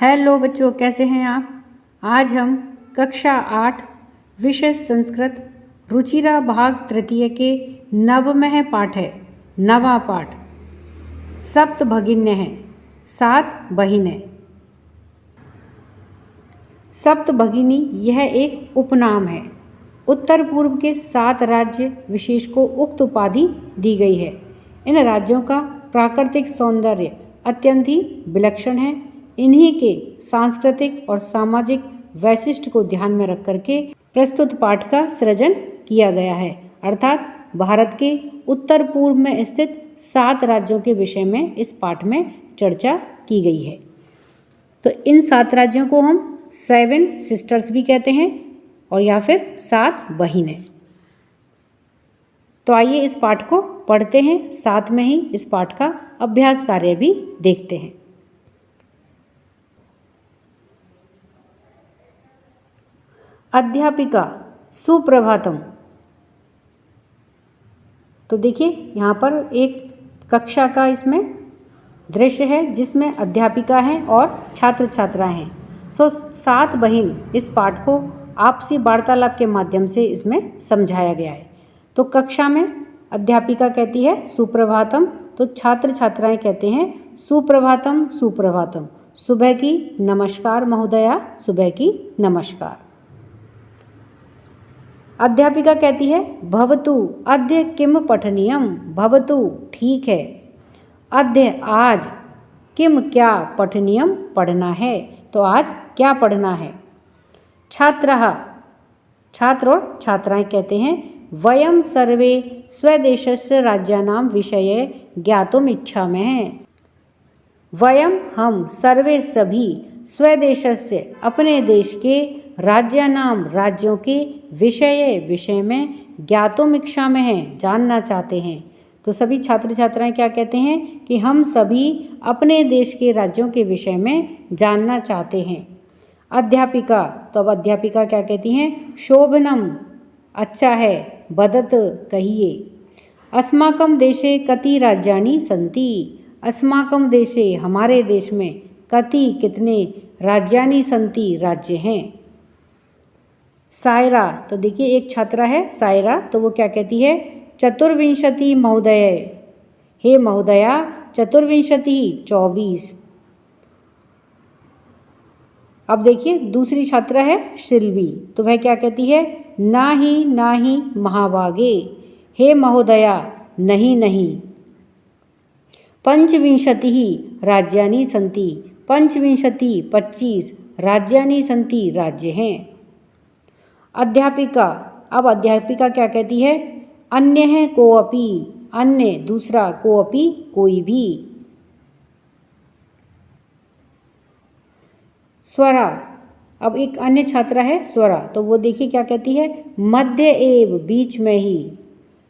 Hello बच्चों, कैसे हैं आप। आज हम कक्षा 8 विषय संस्कृत रुचिरा भाग तृतीय के नवमः पाठ है। नवा पाठ सप्त भगिन्य है, 7 बहिनें। सप्त भगिनी यह एक उपनाम है। उत्तर पूर्व के 7 राज्य विशेष को उक्त उपाधि दी गई है। इन राज्यों का प्राकृतिक सौंदर्य अत्यंत ही विलक्षण है। इन्हीं के सांस्कृतिक और सामाजिक वैशिष्ट को ध्यान में रख करके प्रस्तुत पाठ का सृजन किया गया है। अर्थात भारत के उत्तर पूर्व में स्थित 7 राज्यों के विषय में इस पाठ में चर्चा की गई है। तो इन 7 राज्यों को हम 7 सिस्टर्स भी कहते हैं और या फिर 7 बहिनें। तो आइए इस पाठ को पढ़ते हैं, साथ में ही इस पाठ का अभ्यास कार्य भी देखते हैं। अध्यापिका सुप्रभातम। तो देखिए यहाँ पर एक कक्षा का इसमें दृश्य है जिसमें अध्यापिका हैं और छात्र छात्राएं हैं। 7 बहिन इस पाठ को आपसी वार्तालाप के माध्यम से इसमें समझाया गया है। तो कक्षा में अध्यापिका कहती है सुप्रभातम, तो छात्र छात्राएं कहते हैं सुप्रभातम सुप्रभातम। सुबह की नमस्कार महोदया, सुबह की नमस्कार। अध्यापिका कहती है भवतु अद्य किम पठनीयम, भवतु ठीक है, अद्य आज, किम क्या, पठनीयम पढ़ना है, तो आज क्या पढ़ना है। छात्रः छात्र और छात्राएं कहते हैं वयम सर्वे स्वदेशस्य राज्यानां विषये ज्ञातुम इच्छामः। वयम हम सर्वे सभी स्वदेशस्य अपने देश के राज्यानाम राज्यों के विषय में ज्ञातुम इच्छामः हैं जानना चाहते हैं। तो सभी छात्र छात्राएं क्या कहते हैं कि हम सभी अपने देश के राज्यों के विषय में जानना चाहते हैं। अध्यापिका, तो अब अध्यापिका क्या कहती हैं शोभनम अच्छा है, वदत कहिए, अस्माकं देशे कति राज्यानि सन्ति, अस्माकं देशे हमारे देश में, कति कितने, राज्यानि सन्ति राज्य हैं। सायरा, तो देखिए एक छात्रा है सायरा, तो वो क्या कहती है चतुर्विंशति महोदय, हे महोदया चतुर्विंशति 24। अब देखिए दूसरी छात्रा है शिल्वी, तो वह क्या कहती है नाही महाभागे, हे महोदया नहीं नहीं। पंचविंशति राज्यानि सन्ति, पंचविंशति 25 राज्यानि सन्ति राज्य हैं। अध्यापिका, अब अध्यापिका क्या कहती है अन्य है कोअपि, अन्य दूसरा, कोअपि कोई भी। स्वरा, अब एक अन्य छात्रा है स्वरा, तो वो देखिए क्या कहती है मध्य एव, बीच में ही।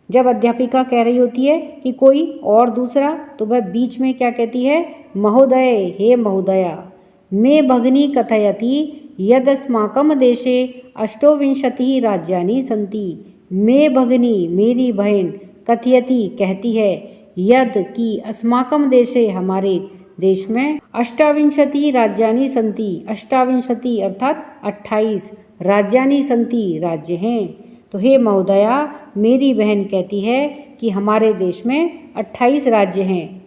जब अध्यापिका कह रही होती है कि कोई और दूसरा, तो वह बीच में क्या कहती है महोदय, हे महोदया। मे भगिनी कथयति यदस्माकं देशे अष्टविंशति राज्यानि सन्ति, मे भगिनी मेरी बहन, कथयति कहती है, यद कि अस्माकं देशे हमारे देश में, अष्टाविंशति राज्यानि सन्ति, अष्टाविंशति अर्थात 28 राज्यानि सन्ति राज्य हैं। तो हे महोदया मेरी बहन कहती है कि हमारे देश में 28 राज्य हैं।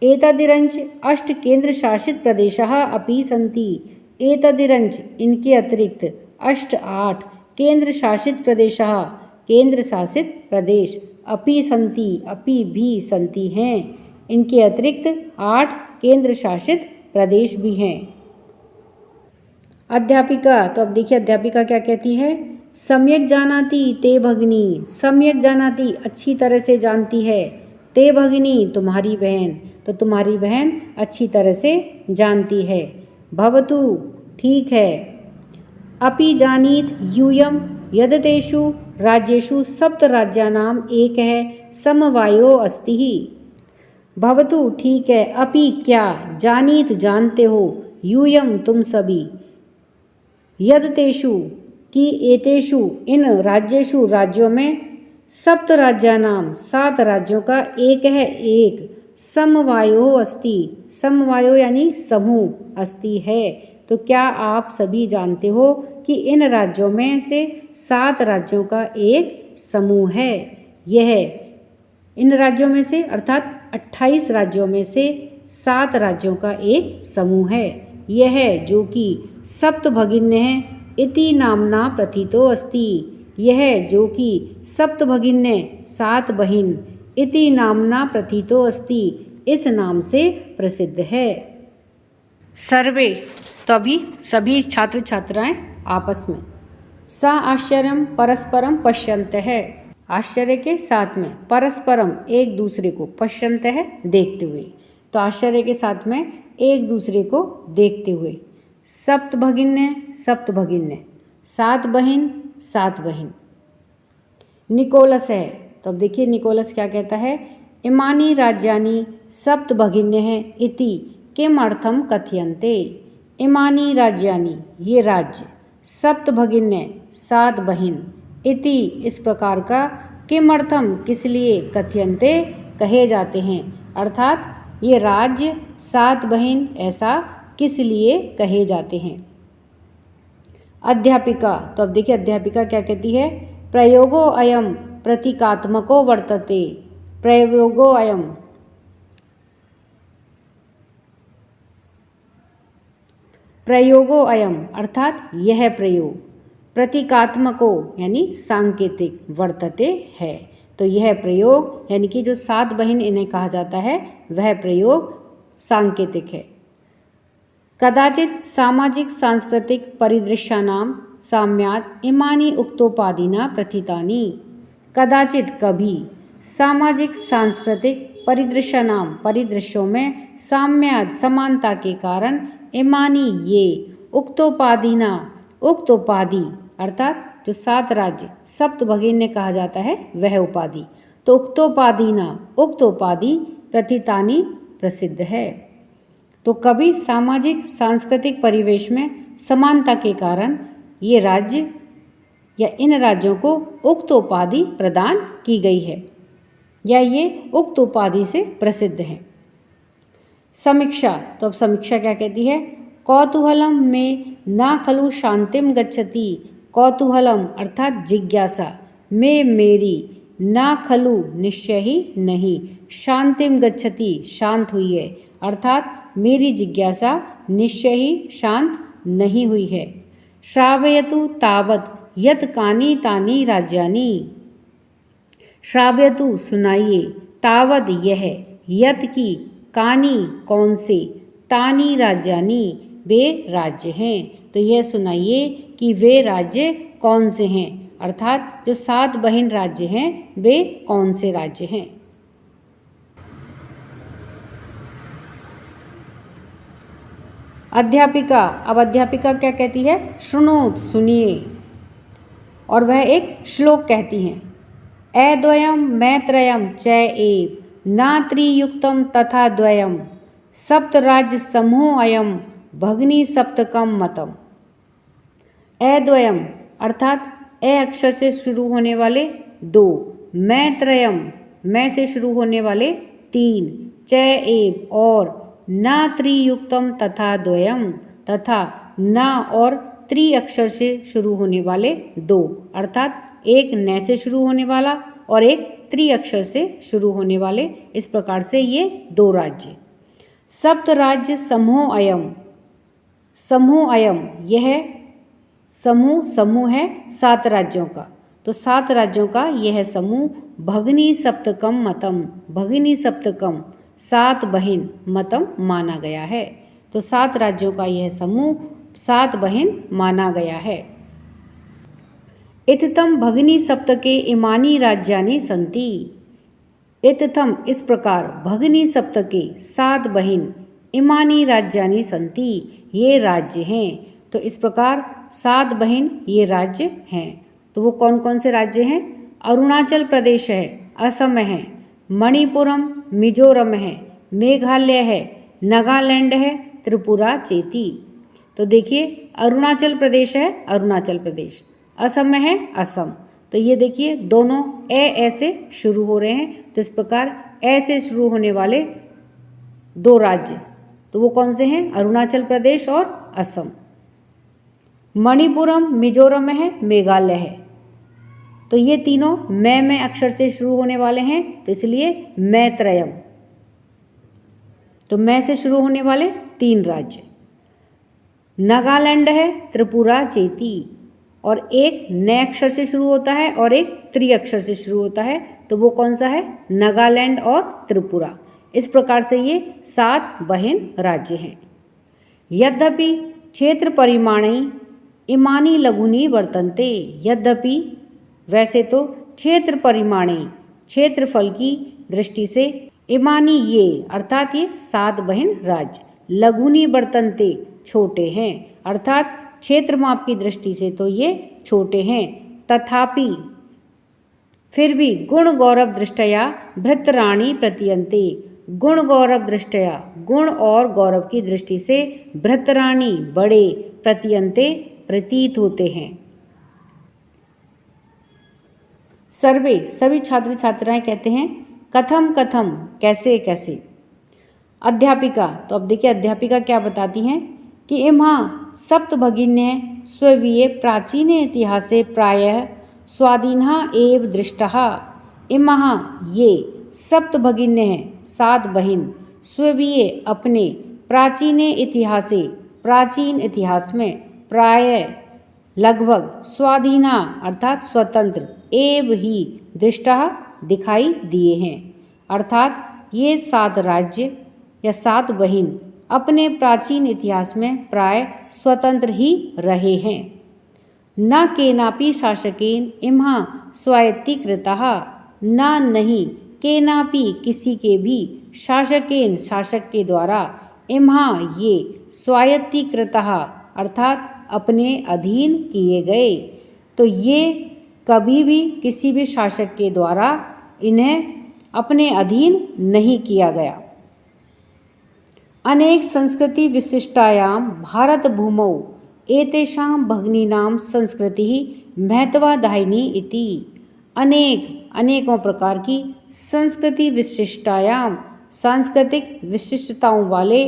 एतदिरंच 8 केंद्र शासित प्रदेशः अपि सन्ति, एतदिरंच इनके अतिरिक्त 8 केंद्र शासित प्रदेशः, केंद्र शासित प्रदेश, अपि सन्ति अपि भी सन्ति हैं, इनके अतिरिक्त 8 केंद्र शासित प्रदेश भी हैं। अध्यापिका, तो अब देखिए अध्यापिका क्या कहती है सम्यक जानाति ते भगिनी, सम्यक जानाति अच्छी तरह से जानती है, ते भगिनी तुम्हारी बहन, तो तुम्हारी बहन अच्छी तरह से जानती है। भवतु ठीक है, अपि जानीत यूयम यदतेषु राज्येषु सप्त राज्यानाम एक है समवायो अस्ति। भवतु ठीक है, अपि क्या, जानीत जानते हो, यूयम तुम सभी, यदतेषु कि एतेषु इन राज्येषु राज्यों में, सप्त राज्यानाम 7 राज्यों का एक है एक, समवायो अस्ति, समवायो यानी समूह, अस्ति है। तो क्या आप सभी जानते हो कि इन राज्यों में से 7 राज्यों का एक समूह है। यह इन राज्यों में से अर्थात 28 राज्यों में से 7 राज्यों का एक समूह है। यह जो कि सप्तभगिन्य है इति नामना प्रथितो अस्ति, यह जो कि सप्तभगिन्य 7 बहिन इति नामना प्रथितो अस्ति, इस नाम से प्रसिद्ध है। सर्वे, तो अभी सभी छात्र छात्राएं आपस में सा आश्चर्यम परस्परम पश्यन्त है, आश्चर्य के साथ में परस्परम एक दूसरे को, पश्यन्त है देखते हुए, तो आश्चर्य के साथ में एक दूसरे को देखते हुए। सप्तभगिन्य, सप्तभगिन्य 7 बहिन 7 बहिन। निकोलस है, तो अब देखिए निकोलस क्या कहता है, इमानी राज्यानि सप्तभगिन्य है इति किम अर्थम कथयन्ते। इमानी राज्यानि, ये राज्य, सप्तभगिन्य 7 बहिन, इति इस प्रकार का, किम अर्थम किस लिए, कथयन्ते कहे जाते हैं, अर्थात ये राज्य 7 बहिन ऐसा किस लिए कहे जाते हैं। अध्यापिका, तो अब देखिए अध्यापिका क्या कहती है, प्रयोगो अयम प्रतीकात्मको वर्तते। प्रयोगो अयम, प्रयोगो अयम अर्थात यह प्रयोग, प्रतीकात्मको यानी सांकेतिक, वर्तते है, तो यह प्रयोग यानी कि जो 7 बहिन इन्हें कहा जाता है वह प्रयोग सांकेतिक है। कदाचित सामाजिक सांस्कृतिक परिदृश्यानां साम्यात् इमानि उक्तोपाधिना प्रथितानि। कदाचित कभी, सामाजिक सांस्कृतिक परिदृश्यानां परिदृश्यों में, साम्यात् समानता के कारण, इमानी ये, उक्तोपाधिना उक्त उपाधि अर्थात जो 7 राज्य सप्तभगिन्य कहा जाता है वह उपाधि, तो उक्तोपाधिना उक्त उपाधि प्रथितानि प्रसिद्ध है। तो कभी सामाजिक सांस्कृतिक परिवेश में समानता के कारण ये राज्य या इन राज्यों को उक्त उपाधि प्रदान की गई है या ये उक्त उपाधि से प्रसिद्ध हैं। समीक्षा, तो अब समीक्षा क्या कहती है, कौतूहलम में न खलु शांतिम गच्छति। कौतूहलम अर्थात जिज्ञासा, में मेरी, न खलु निश्चय ही नहीं, शांतिम गच्छति शांत हुई है, अर्थात मेरी जिज्ञासा निश्चय ही शांत नहीं हुई है। श्रावयतु तावत यत कानि तानि राज्यानि। श्रावयतु सुनाइए, तावत यह, यत की, कानि कौन से, तानि राज्यानि वे राज्य हैं, तो यह सुनाइए कि वे राज्य कौन से हैं, अर्थात जो 7 बहिन राज्य हैं वे कौन से राज्य हैं। अध्यापिका, अब अध्यापिका क्या कहती है, शृणोत सुनिए, और वह एक श्लोक कहती हैं, अद्वयम मैत्रयम च एव न त्रियुक्तम तथा द्वयम सप्तराज्य समूह अयम भगनी सप्तकम मतम। अद्वयम अर्थात ए अक्षर से शुरू होने वाले 2, मैत्रयम मैं से शुरू होने वाले 3, च एव और, न त्रियुक्तम तथा द्वयम तथा न और त्रि अक्षर से शुरू होने वाले 2, अर्थात एक न से शुरू होने वाला और एक त्रि अक्षर से शुरू होने वाले, इस प्रकार से ये 2 राज्य। सप्त राज्य समूह अयम, समूह अयम यह समूह है 7 राज्यों का, तो 7 राज्यों का यह समूह भगनी सप्तकम मतम, भगिनी सप्तकम 7 बहिन मतम माना गया है, तो 7 राज्यों का यह समूह 7 बहिन माना गया है। इत्थम भगिनी सप्तके इमानी राज्यानि सन्ति। इत्थम इस प्रकार, भगिनी सप्तके 7 बहिन, इमानी राज्यानि सन्ति ये राज्य हैं, तो इस प्रकार 7 बहिन ये राज्य हैं, तो वो कौन कौन से राज्य हैं, अरुणाचल प्रदेश है, असम है, मणिपुरम मिजोरम है, मेघालय है, नागालैंड है, त्रिपुरा चेती। तो देखिए अरुणाचल प्रदेश है अरुणाचल प्रदेश, असम में है असम, तो ये देखिए दोनों ए ऐसे शुरू हो रहे हैं, तो इस प्रकार ए से शुरू होने वाले दो राज्य, तो वो कौन से हैं? अरुणाचल प्रदेश और असम। मणिपुरम मिजोरम में है, मेघालय है। तो ये तीनों मैं अक्षर से शुरू होने वाले हैं, तो इसलिए मैत्रयम। तो मैं से शुरू होने वाले 3 राज्य। नागालैंड है, त्रिपुरा, चेती, और एक नए अक्षर से शुरू होता है और एक त्रि अक्षर से शुरू होता है, तो वो कौन सा है? नागालैंड और त्रिपुरा। इस प्रकार से ये 7 बहन राज्य हैं। यद्यपि क्षेत्र परिमाणी इमानी लघुनी वर्तन्ते। यद्यपि, वैसे तो, क्षेत्र परिमाणी, क्षेत्रफल की दृष्टि से, इमानी ये अर्थात ये 7 बहन राज्य, लघुनी वर्तन्ते छोटे हैं, अर्थात क्षेत्र माप की दृष्टि से तो ये छोटे हैं, तथापि फिर भी गुण गौरव दृष्टया भृतराणी प्रतीयन्ते। गुण गौरव दृष्टया, गुण और गौरव की दृष्टि से, भृतराणी बड़े, प्रतीयन्ते प्रतीत होते हैं। सर्वे सभी छात्र छात्राएं कहते हैं कथम कथम कैसे कैसे। अध्यापिका, तो अब देखिए अध्यापिका क्या बताती हैं कि इम्हा सप्त भगिन्य स्ववीय प्राचीन इतिहासे प्रायः स्वाधीनः एव दृष्टः। इम्हा ये सप्त भगिन्य हैं, 7 बहन, स्ववीय अपने, प्राचीन इतिहासे प्राचीन इतिहास में, प्रायः लगभग, स्वाधीना अर्थात स्वतंत्र, एव ही दृष्टा दिखाई दिए हैं, अर्थात ये 7 राज्य या 7 बहन अपने प्राचीन इतिहास में प्राय स्वतंत्र ही रहे हैं। न केनापि शासकेन इम्हा स्वायत्तीकृतः। न नहीं, केनापि किसी के भी, शासकेन शासक के द्वारा, इम्हा ये, स्वायत्तीकृतः अर्थात अपने अधीन किए गए। तो ये कभी भी किसी भी शासक के द्वारा इन्हें अपने अधीन नहीं किया गया। अनेक संस्कृति विशिष्टायां भारत भूमौ एतेषां भगिनीनां संस्कृति महत्वादायिनी इति। अनेकों प्रकार की संस्कृति विशिष्टायां, सांस्कृतिक विशिष्टताओं वाले,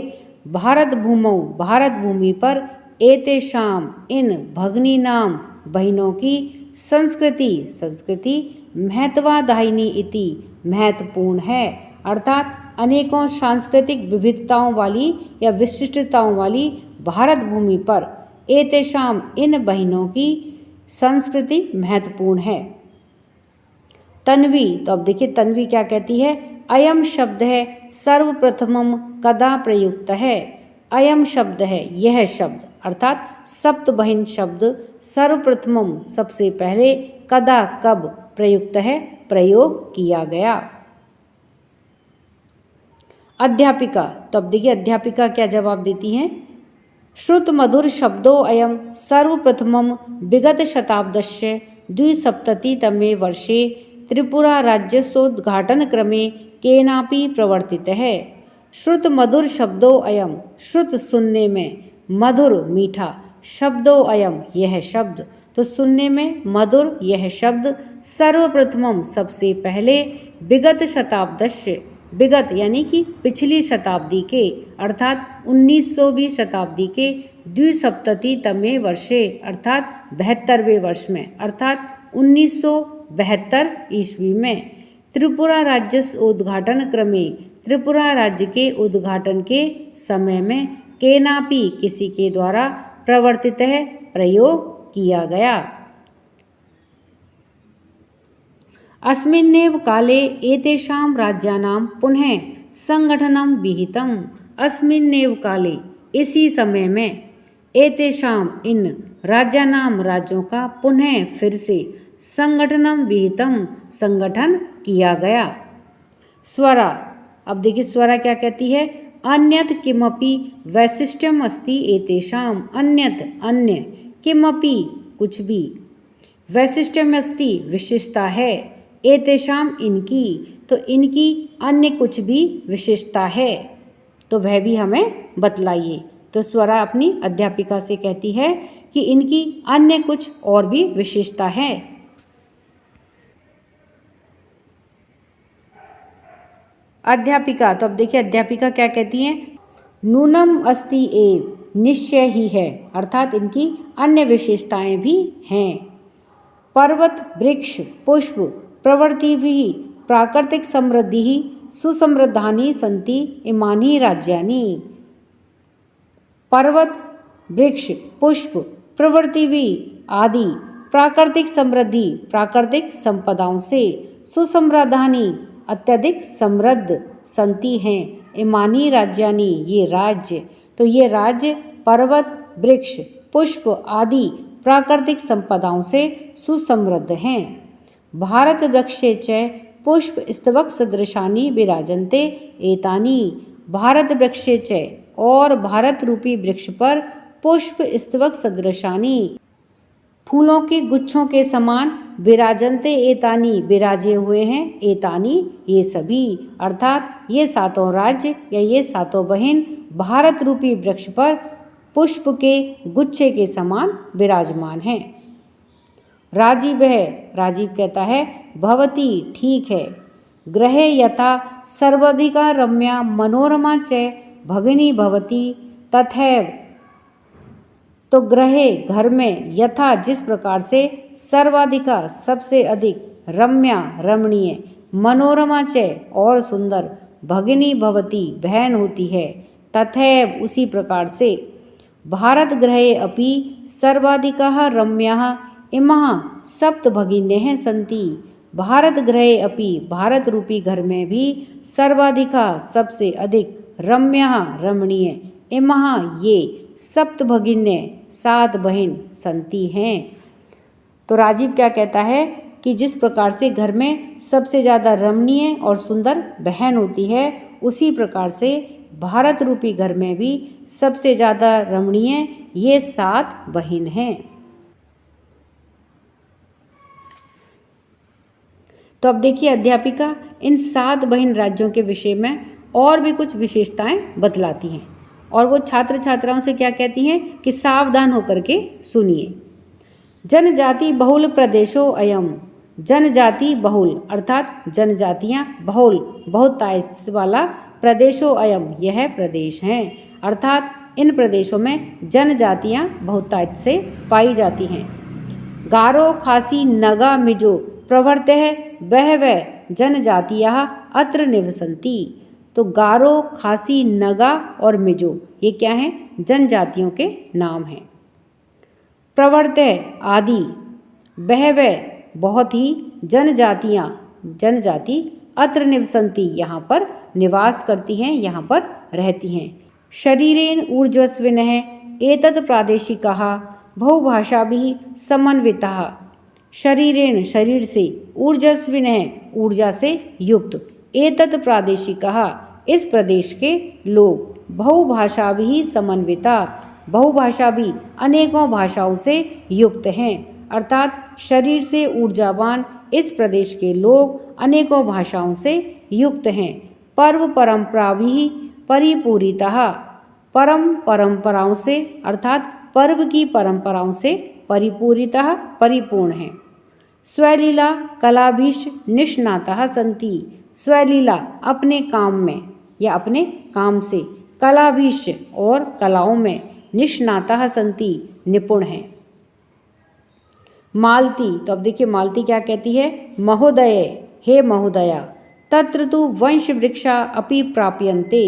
भारत भूमौ भारत भूमि पर, एतेषाम इन, भगिनीनां बहनों की, संस्कृति महत्वादायिनी इति महत्वपूर्ण है, अर्थात अनेकों सांस्कृतिक विविधताओं वाली या विशिष्टताओं वाली भारत भूमि पर एतेषाम इन बहनों की संस्कृति महत्वपूर्ण है। तन्वी, तो अब देखिए तन्वी क्या कहती है, अयम शब्द है सर्वप्रथमम कदा प्रयुक्त है। अयम शब्द है यह शब्द, अर्थात सप्त बहन शब्द, सर्वप्रथमम सबसे पहले, कदा कब, प्रयुक्त है प्रयोग किया गया। अध्यापिका, तो अब देखिए अध्यापिका क्या जवाब देती हैं, श्रुत मधुर शब्दों अयम सर्वप्रथमम विगत शताब्दस्य 270तमे वर्षे त्रिपुरा राज्यस्योद्घाटन क्रमे केनापि प्रवर्तित है। श्रुत मधुर शब्दों अयम, श्रुत सुनने में, मधुर मीठा, शब्दों अयम यह शब्द, तो सुनने में मधुर यह शब्द, सर्वप्रथमम सबसे पहले, विगत शताब्दस्य, विगत यानी कि पिछली शताब्दी के, अर्थात 1900वीं शताब्दी के, 270तमे वर्षे अर्थात 72वें वर्ष में, अर्थात 1972 ईस्वी में, त्रिपुरा राज्य उद्घाटन क्रमे, त्रिपुरा राज्य के उद्घाटन के समय में, केनापि किसी के द्वारा, प्रवर्तित है प्रयोग किया गया। अस्मिन्नेव काले एतेषां राज्यानां पुनः संगठनं विहितम्। अस्मिन्नेव काले इसी समय में, एतेषां इन राज्यानां राज्यों का, पुनः फिर से, संगठनं विहितम् संगठन किया गया। स्वरा, अब देखिए स्वरा क्या कहती है, अन्यत किमपि वैशिष्ट्यम अस्ति एतेषां। अन्यत अन्य, किमपि कुछ भी, वैशिष्ट्यम अस्ति विशेषता है, एतेषां इनकी, तो इनकी अन्य कुछ भी विशेषता है, तो वह भी हमें बतलाइए। तो स्वरा अपनी अध्यापिका से कहती है कि इनकी अन्य कुछ और भी विशेषता है। अध्यापिका, तो अब देखिए अध्यापिका क्या कहती हैं, नूनम अस्ति एव, निश्चय ही है, अर्थात इनकी अन्य विशेषताएं भी हैं। पर्वत वृक्ष पुष्प प्रवृत्ति भी प्राकृतिक समृद्धि ही सुसमृद्धानि सन्ति इमानि राज्यानि। पर्वत वृक्ष पुष्प प्रवृत्ति भी आदि प्राकृतिक समृद्धि प्राकृतिक संपदाओं से सुसमृद्धानि अत्यधिक समृद्ध संति हैं इमानी राज्यानि, ये राज्य। तो ये राज्य पर्वत वृक्ष पुष्प आदि प्राकृतिक संपदाओं से सुसमृद्ध हैं। भारत वृक्षे च पुष्प स्तवक सदृशानि विराजन्ते एतानि। भारत वृक्षे च, और भारत रूपी वृक्ष पर पुष्प स्तवक सदृशानि, फूलों के गुच्छों के समान विराजन्ते एतानि, विराजे हुए हैं, एतानि ये सभी, अर्थात ये सातों राज्य या ये सातों बहन भारत रूपी वृक्ष पर पुष्प के गुच्छे के समान विराजमान हैं। राजीव है, राजीव कहता है भवती ठीक है, गृहे यथा सर्वाधिका रम्या मनोरमा च भगिनी भवती तथैव। तो गृहे घर में, यथा जिस प्रकार से, सर्वाधिका सबसे अधिक, रम्या रमणीय, मनोरमा च और सुंदर, भगिनी भवती बहन होती है, तथैव उसी प्रकार से, भारत गृहे अपि सर्वाधिका रम्या इमः सप्त भगिन्यः सन्ति। भारत गृहे अपि, भारत रूपी घर में भी, सर्वाधिका सबसे अधिक, रम्या रमणीय, इमः ये, सप्त भगिन्य सात बहन, संति हैं। तो राजीव क्या कहता है कि जिस प्रकार से घर में सबसे ज़्यादा रमणीय और सुंदर बहन होती है, उसी प्रकार से भारत रूपी घर में भी सबसे ज़्यादा रमणीय ये सात बहन हैं। तो अब देखिए अध्यापिका इन सात बहन राज्यों के विषय में और भी कुछ विशेषताएं बतलाती हैं, और वो छात्र छात्राओं से क्या कहती हैं कि सावधान होकर के सुनिए। जनजाति बहुल प्रदेशो अयम, जनजाति बहुल अर्थात जनजातियां बहुल बहुतायत वाला, प्रदेशो अयम यह प्रदेश हैं, अर्थात इन प्रदेशों में जनजातियां बहुतायत से पाई जाती हैं। गारो खासी नगा मिजो प्रभृतः बहवः जनजातियाः अत्र निवसन्ति। तो गारो खासी नगा और मिजो ये क्या हैं, जनजातियों के नाम हैं। प्रवर्तः आदि, बहवः बहुत ही, जनजातियाँ जनजाति, अत्र निवसन्ति यहाँ पर निवास करती हैं, यहाँ पर रहती हैं। शरीरेण ऊर्जस्विनः एतत् प्रादेशिकाः बहुभाषाभिः समन्विताः। शरीरेण शरीर से, ऊर्जस्विनः ऊर्जा से युक्त, एतत् प्रादेशिकाः इस प्रदेश के लोग, बहुभाषाभिः समन्विता बहुभाषा भी अनेकों भाषाओं से युक्त हैं, अर्थात शरीर से ऊर्जावान इस प्रदेश के लोग अनेकों भाषाओं से युक्त हैं। पर्व परंपरा भी परिपूरितः, परम परंपराओं से अर्थात पर्व की परंपराओं से परिपूरितः परिपूर्ण है। स्वलीला कलाभीष्ट निष्णातः सन्ति, स्वलीला अपने काम में या अपने काम से, कलाभीष्ट और कलाओं में, निष्णातः सन्ति निपुण हैं। मालती, तो अब देखिए मालती क्या कहती है, महोदय हे महोदया, तत्र तु वंश वृक्षा अपि प्राप्यन्ते,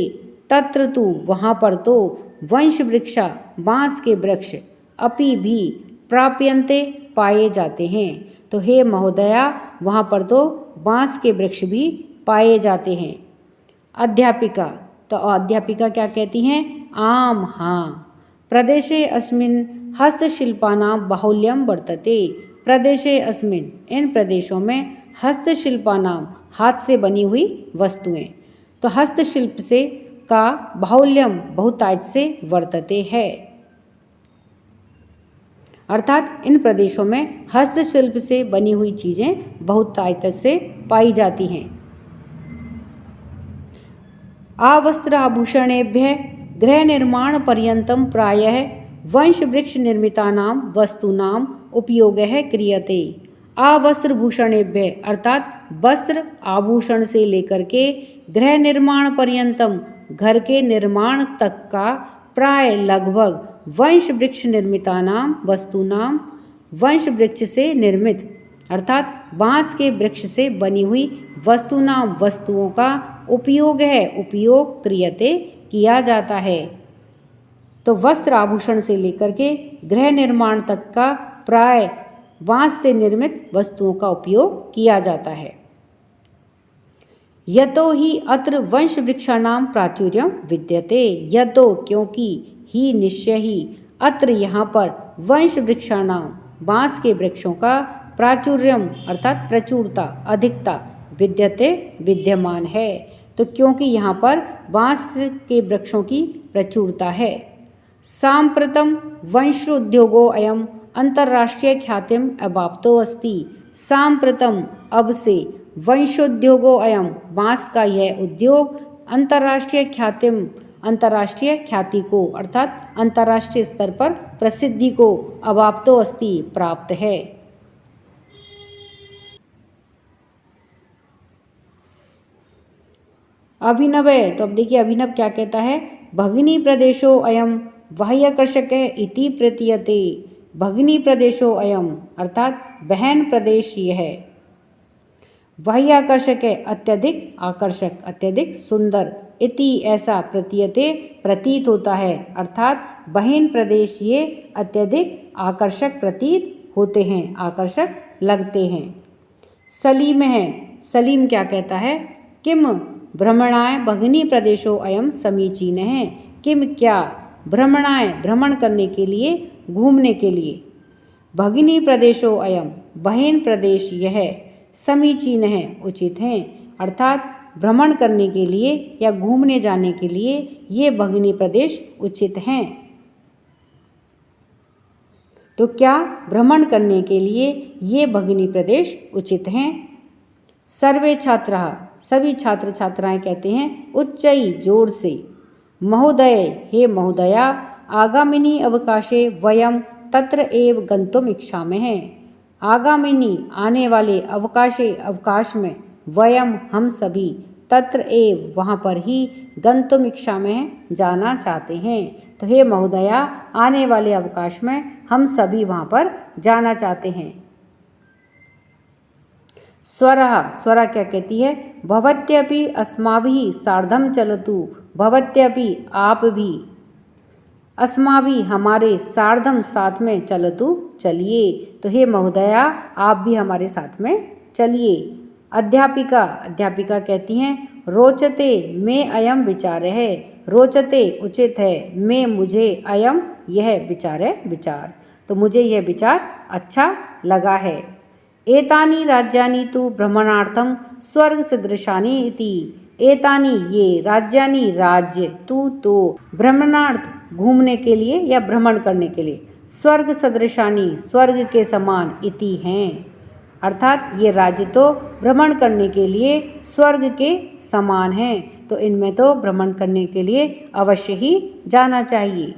तत्र तु वहाँ पर तो, वंश वृक्षा बाँस के वृक्ष, अपि भी प्राप्यन्ते पाए जाते हैं। तो हे महोदया वहाँ पर तो बाँस के वृक्ष भी पाए जाते हैं। अध्यापिका, तो अध्यापिका क्या कहती हैं, आम हाँ, प्रदेशे अस्मिन् हस्तशिल्पानां बाहुल्यं वर्तते, प्रदेशे अस्मिन् इन प्रदेशों में हस्तशिल्पानां हाथ से बनी हुई वस्तुएं, तो हस्तशिल्प से का बाहुल्यम बहुतायत से वर्तते है, अर्थात इन प्रदेशों में हस्तशिल्प से बनी हुई चीज़ें बहुतायत से पाई जाती हैं। आवस्त्राभूषणेभ्यः गृह निर्माण पर्यन्तं प्रायः वंश वृक्ष निर्मितानां वस्तूनां उपयोगः क्रियते। आवस्त्रभूषणेभ्य अर्थात वस्त्र आभूषण से लेकर के गृह निर्माण पर्यंतम घर के निर्माण तक का प्राय लगभग वंश वृक्ष निर्मितानाम वस्तुनाम वंश वृक्ष से निर्मित अर्थात बांस के वृक्ष से बनी हुई वस्तुनाम वस्तुओं का उपयोग है, उपयोग क्रियते किया जाता है। तो वस्त्र आभूषण से लेकर के गृह निर्माण तक का प्राय बांस से निर्मित वस्तुओं का उपयोग किया जाता है। यतो ही अत्र वंश वृक्षाणाम प्राचुर्यम विद्यते, यतो क्योंकि ही निश्चय ही अत्र यहाँ पर वंश वृक्षाणाम बांस के वृक्षों का प्राचुर्यम अर्थात प्रचुरता अधिकता विद्यते विद्यमान है। तो क्योंकि यहाँ पर बांस के वृक्षों की प्रचुरता है। सांप्रतम वंशोद्योगो अयम अंतर्राष्ट्रीय ख्यातिम अवाप्तो अस्ति, सांप्रतम अब से वंशोद्योगो अयम बांस का यह उद्योग अंतर्राष्ट्रीय ख्यातिम अंतर्राष्ट्रीय ख्याति को अर्थात अंतर्राष्ट्रीय स्तर पर प्रसिद्धि को अवाप्तो अस्ति प्राप्त है। अभिनव है, तो अब देखिए अभिनव क्या कहता है, भगिनी प्रदेशो अयम बाह्यकर्षक इति प्रतीयते, भगिनी प्रदेशो अयम अर्थात बहन प्रदेश ये है, बाह्याकर्षक है अत्यधिक आकर्षक अत्यधिक सुंदर, इति ऐसा प्रतीयते प्रतीत होता है अर्थात बहन प्रदेश ये अत्यधिक आकर्षक प्रतीत होते हैं, आकर्षक लगते हैं। सलीम है, सलीम क्या कहता है, किम भ्रमणाय भगिनी प्रदेशो अयम समीचीन है, किम क्या भ्रमणाय भ्रमण करने के लिए घूमने के लिए, भगिनी प्रदेशो अयम बहन प्रदेश यह समीचीन है उचित हैं अर्थात भ्रमण करने के लिए या घूमने जाने के लिए ये भगिनी प्रदेश उचित हैं। तो क्या भ्रमण करने के लिए ये भगिनी प्रदेश उचित हैं। सर्वे छात्राः सभी छात्र छात्राएं कहते हैं उच्चई जोर से, महोदय हे महोदया, आगामिनी अवकाशे वयम तत्र एव गंतुम इच्छामः, आगामिनी आने वाले अवकाशे अवकाश में वयम हम सभी तत्र एव वहाँ पर ही गंतुम इच्छामः जाना चाहते हैं। तो हे महोदया आने वाले अवकाश में हम सभी वहाँ पर जाना चाहते हैं। स्वरः स्वरा क्या कहती है, भवत्यपि अस्माभिः सार्धं चलतु, भवत्यपि आप भी, अस्माभिः हमारे सार्धम साथ में चलतु चलिए, तो हे महोदया आप भी हमारे साथ में चलिए। अध्यापिका अध्यापिका कहती हैं रोचते में अयम विचार है, रोचते उचित है, में मुझे अयम यह विचार है विचार, तो मुझे यह विचार अच्छा लगा है। एतानि राज्यानि तु भ्रमणार्थम स्वर्ग सदृशानि इति, एतानि ये राज्यानि राज्य तु तो भ्रमणार्थ घूमने के लिए या भ्रमण करने के लिए, स्वर्ग सदृशानि स्वर्ग के समान इति हैं अर्थात ये राज्य तो भ्रमण करने के लिए स्वर्ग के समान हैं, तो इनमें तो भ्रमण करने के लिए अवश्य ही जाना चाहिए।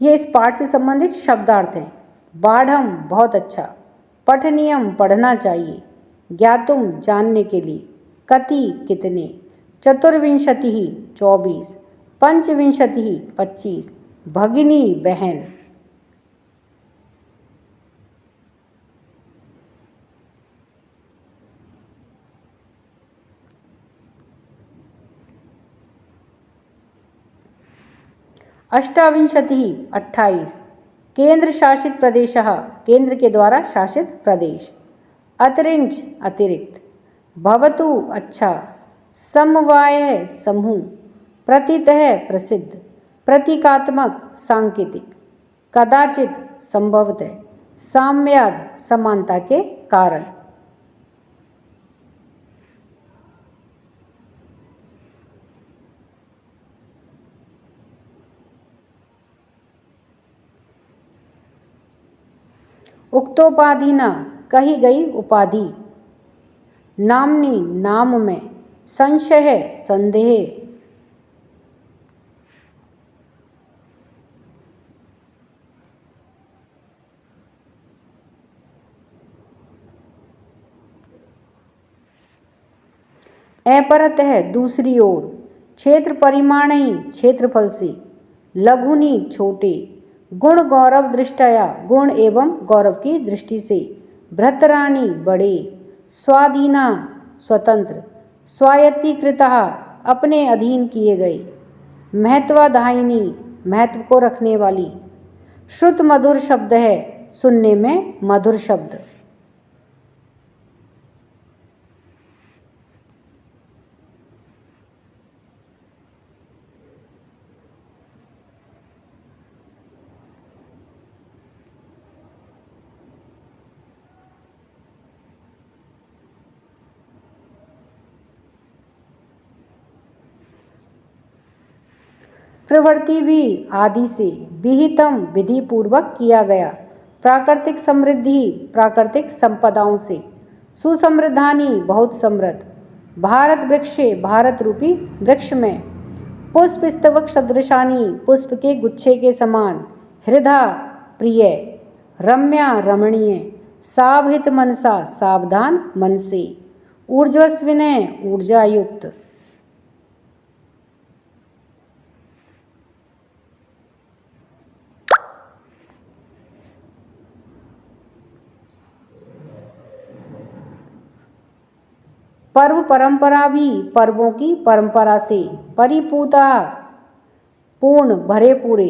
ये इस पाठ से संबंधित शब्दार्थ हैं। बाढ़म बहुत अच्छा, पठनीयम पढ़ना चाहिए, ज्ञातुम जानने के लिए, कति कितने, चतुर्विंशति 24, पंचविंशति 25, भगिनी बहन। अष्टाविंशति 28, केंद्र शासित प्रदेशः केंद्र के द्वारा शासित प्रदेश, अतिरिंच अतिरिक्त, भवतु अच्छा, समवाय समूह, प्रतितः प्रसिद्ध, प्रतीकात्मक सांकेतिक, कदाचित संभवतः, साम्यार्थ समानता के कारण। उक्तोपाधि न कही गई उपाधि, नामनी नाम में, संशय संदेह, अपरतः दूसरी ओर, क्षेत्र परिमाण ही क्षेत्रफल से, लघुनी छोटे, गुण गौरव दृष्टया गुण एवं गौरव की दृष्टि से, भ्रतरानी बड़े, स्वाधीना स्वतंत्र, स्वायत्तीकृतः अपने अधीन किए गए, महत्वाधायिनी महत्व को रखने वाली, श्रुत मधुर शब्द है सुनने में मधुर शब्द। प्रवृत्ति भी आदि से विहितम विधि पूर्वक किया गया, प्राकृतिक समृद्धि प्राकृतिक संपदाओं से, सुसमृद्धानी बहुत समृद्ध, भारत वृक्षे भारत रूपी वृक्ष में, पुष्प स्तवक सदृशानी पुष्प के गुच्छे के समान, हृदा प्रिय, रम्या रमणीय, साभित मनसा सावधान मन से, ऊर्जस्विनय ऊर्जा युक्त। पर्व परंपरा भी पर्वों की परंपरा से, परिपूता पूर्ण भरे पूरे,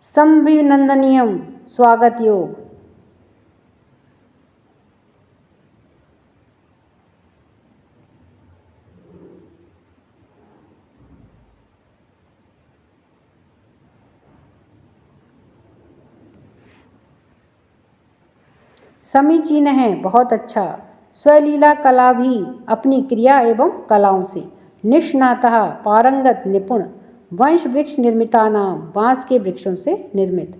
संभिनंदनीयम स्वागत योग। समीचीन है बहुत अच्छा, स्वलीला कला भी अपनी क्रिया एवं कलाओं से, निष्णातः पारंगत निपुण, वंश वृक्ष निर्मिता नाम बांस के वृक्षों से निर्मित,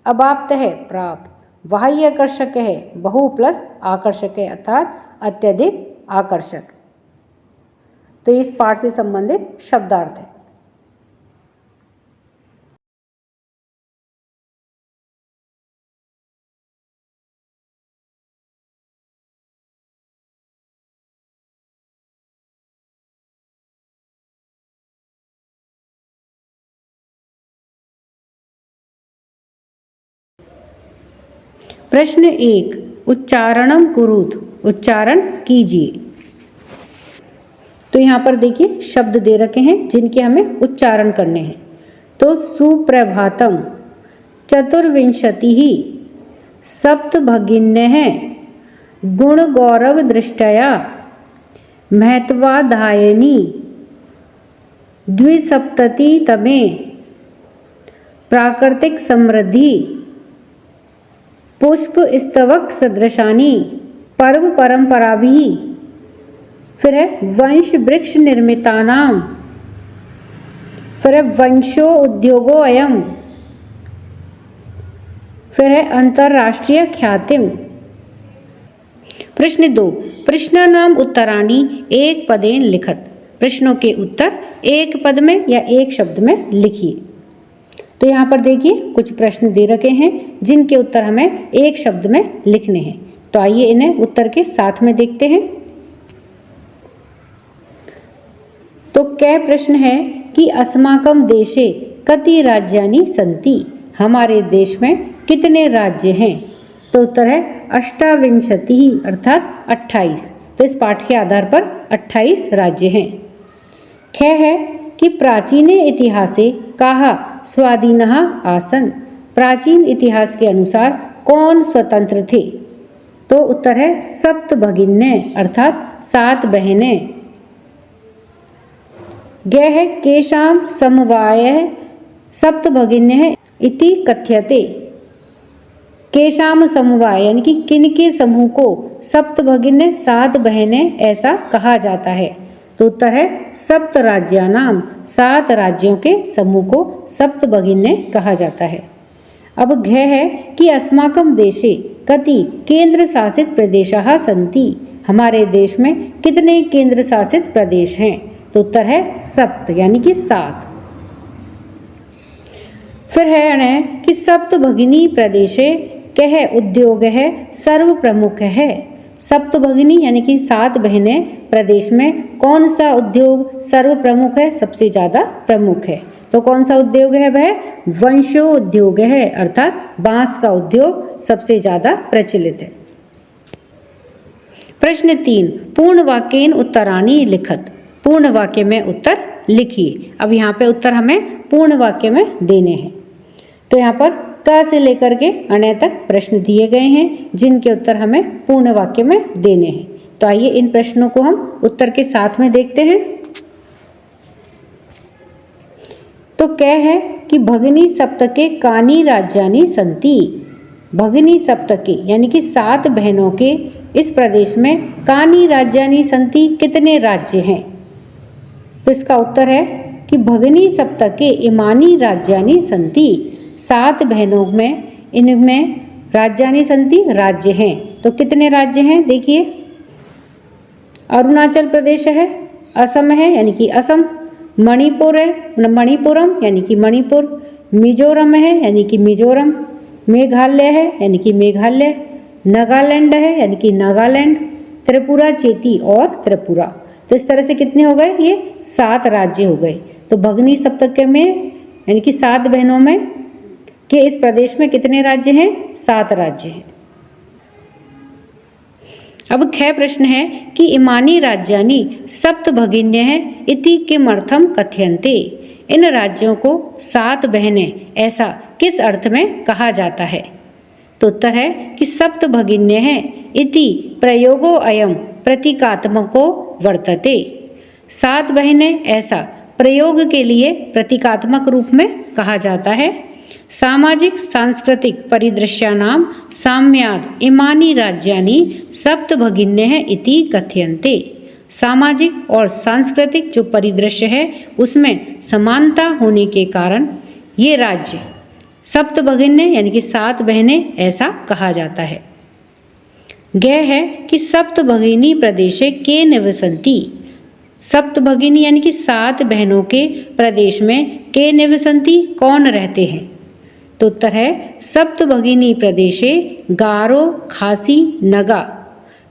अबाप्तः प्राप्त, बाह्य आकर्षक है बहु प्लस आकर्षक है अर्थात अत्यधिक आकर्षक। तो इस पाठ से संबंधित शब्दार्थ है। प्रश्न 1, उच्चारणम कुरुत, उच्चारण कीजिए। तो यहाँ पर देखिए शब्द दे रखे हैं जिनके हमें उच्चारण करने हैं। तो सुप्रभातम, चतुर्विंशति ही, सप्तभगिन्यः, गुण गौरव दृष्टया, महत्वाधायिनी, द्विसप्ततितमे, प्राकृतिक समृद्धि, पुष्प स्तवक सदृशानी, पर्व परंपरा भी, फिर है वंश वृक्ष निर्मितानाम, फिर है वंशो उद्योगो अयम, फिर है अंतरराष्ट्रीय ख्यातिम। प्रश्न 2, प्रश्नानाम उत्तराणि एक पदेन लिखत, प्रश्नों के उत्तर एक पद में या एक शब्द में लिखिए। तो यहाँ पर देखिए कुछ प्रश्न दे रखे हैं जिनके उत्तर हमें एक शब्द में लिखने हैं। तो आइए इन्हें उत्तर के साथ में देखते हैं। तो क्या प्रश्न है कि अस्माकम देशे कति राज्यानि सन्ति, हमारे देश में कितने राज्य हैं। तो उत्तर है अष्टाविंशति अर्थात 28। तो इस पाठ के आधार पर 28 राज्य हैं। ख है कि प्राचीने इतिहासे काहा स्वाधीनः आसन, प्राचीन इतिहास के अनुसार कौन स्वतंत्र थे। तो उत्तर है सप्तभगिन्य अर्थात 7 बहनें। ग है केशाम समवाय सप्तभगिन्य इति कथ्यते, केशाम समवाय यानी कि किनके समूह को सप्तभगिन्य 7 बहनें ऐसा कहा जाता है। तो उत्तर है सप्त राज्यानाम, 7 राज्यों के समूह को सप्तभगिन्य कहा जाता है। अब घ है कि अस्माकम देशे कति केंद्र शासित प्रदेशाः सन्ति, हमारे देश में कितने केंद्र शासित प्रदेश हैं। तो उत्तर है सप्त यानी कि 7। फिर है कि सप्तभगिनी प्रदेशे कह उद्योग है सर्व प्रमुख है, सप्तभगिनी यानी कि 7 बहनें प्रदेश में कौन सा उद्योग सर्व प्रमुख है, सबसे ज्यादा प्रमुख है? तो कौन सा उद्योग है वह? वंशोद्योग है, अर्थात बांस का उद्योग सबसे ज्यादा प्रचलित है। प्रश्न 3, पूर्ण वाक्येन उत्तराणि लिखत। पूर्ण वाक्य में उत्तर लिखिए। अब यहाँ पे उत्तर हमें पूर्ण वाक्य में देने हैं। तो यहाँ पर क से लेकर के अण तक प्रश्न दिए गए हैं जिनके उत्तर हमें पूर्ण वाक्य में देने हैं। तो आइए इन प्रश्नों को हम उत्तर के साथ में देखते हैं। तो क्या है कि भगिनी सप्तके कानि राज्यानि सन्ति। भगिनी सप्तके यानी कि 7 बहनों के इस प्रदेश में कानि राज्यानि सन्ति, कितने राज्य हैं? तो इसका उत्तर है कि भगिनी सप्तके इमानि राज्यानि सन्ति। 7 बहनों में इनमें राज्यानि सन्ति, राज्य हैं। तो कितने राज्य हैं? देखिए, अरुणाचल प्रदेश है, असम है यानी कि असम, मणिपुर है, मणिपुरम यानी कि मणिपुर, मिजोरम है यानी कि मिजोरम, मेघालय है यानी कि मेघालय, नागालैंड है यानी कि नागालैंड, त्रिपुरा चेती और त्रिपुरा। तो इस तरह से कितने हो गए? ये 7 राज्य हो गए। तो भगिनी सप्तके में यानी कि 7 बहनों में के इस प्रदेश में कितने राज्य हैं? 7 राज्य हैं। अब ख प्रश्न है कि इमानी राज्यानि सप्त भगिन्यः इति किमर्थम कथयन्ते। इन राज्यों को 7 बहनें ऐसा किस अर्थ में कहा जाता है? तो उत्तर है कि सप्त भगिन्यः इति प्रयोगो अयम प्रतीकात्मको वर्तते। 7 बहनें ऐसा प्रयोग के लिए प्रतीकात्मक रूप में कहा जाता है। सामाजिक सांस्कृतिक परिदृश्यानां साम्याद् इमानि राज्यानि सप्त भगिन्यः इति कथयन्ते। सामाजिक और सांस्कृतिक जो परिदृश्य है उसमें समानता होने के कारण ये राज्य सप्त भगिन्य यानी कि 7 बहनें ऐसा कहा जाता है। गह है कि सप्त भगिनी प्रदेशे के निवसन्ति। सप्त भगिनी यानी कि 7 बहनों के प्रदेश में के निवसन्ति, कौन रहते हैं? तो उत्तर है सप्त भगिनी प्रदेशे गारो, खासी, नगा,